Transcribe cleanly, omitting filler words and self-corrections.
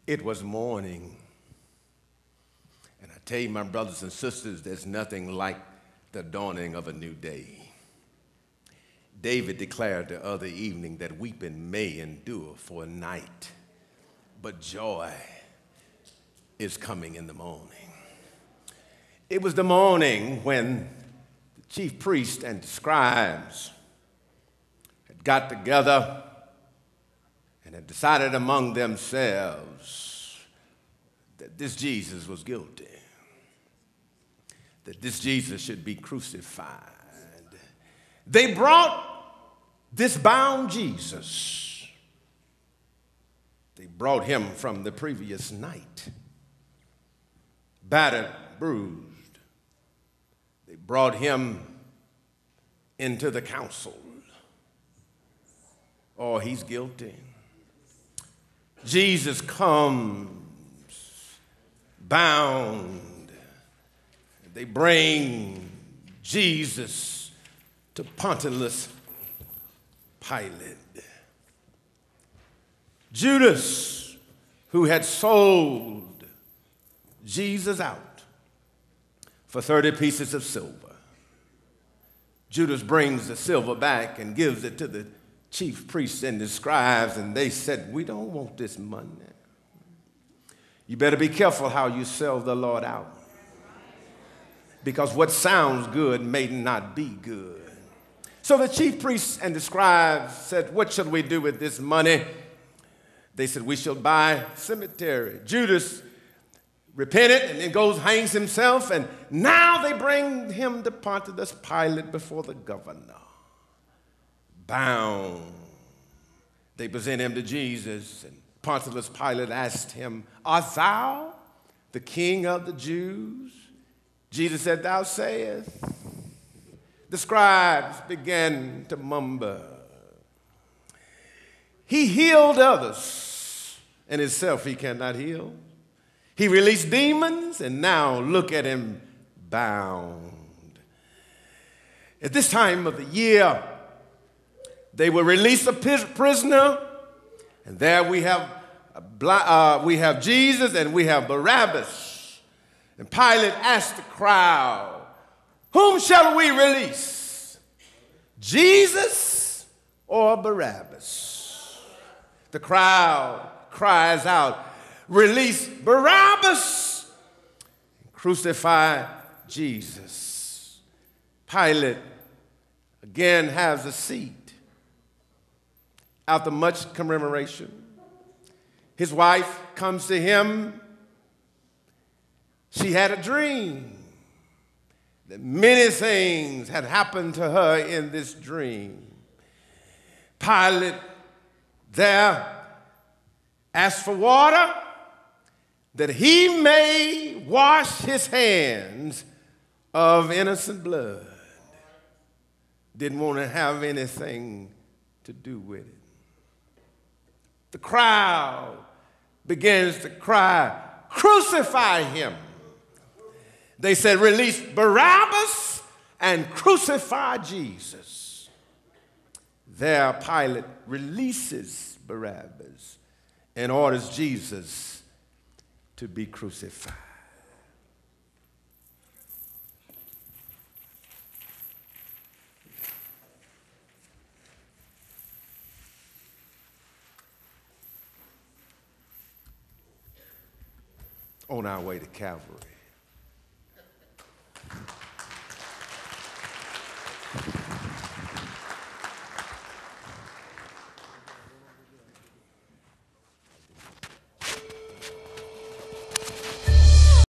It was morning. And I tell you, my brothers and sisters, there's nothing like the dawning of a new day. David declared the other evening that weeping may endure for a night, but joy is coming in the morning. It was the morning when the chief priest and the scribes had got together and had decided among themselves that this Jesus was guilty, that this Jesus should be crucified. They brought this bound Jesus. They brought him from the previous night, battered, bruised. They brought him into the council. Oh, he's guilty. Jesus comes bound. They bring Jesus to Pontius Pilate. Judas, who had sold Jesus out for 30 pieces of silver. Judas brings the silver back and gives it to the chief priests and the scribes, and they said, "We don't want this money. You better be careful how you sell the Lord out, because what sounds good may not be good." So the chief priests and the scribes said, "What shall we do with this money?" They said, "We shall buy cemetery." Judas repented and then goes, hangs himself, and now they bring him to Pontius Pilate before the governor. Bound. They present him to Jesus, and Pontius Pilate asked him, "Art thou the king of the Jews?" Jesus said, "Thou sayest." The scribes began to mumble. He healed others, and himself he cannot heal. He released demons, and now look at him bound. At this time of the year, they will release a prisoner, and there we have Jesus and we have Barabbas. And Pilate asked the crowd, "Whom shall we release, Jesus or Barabbas?" The crowd cries out, "Release Barabbas, crucify Jesus." Pilate again has a seat. After much commemoration, his wife comes to him. She had a dream that many things had happened to her in this dream. Pilate there asked for water that he may wash his hands of innocent blood. Didn't want to have anything to do with it. The crowd begins to cry, "Crucify him." They said, "Release Barabbas and crucify Jesus." There, Pilate releases Barabbas and orders Jesus to be crucified. On our way to Calvary,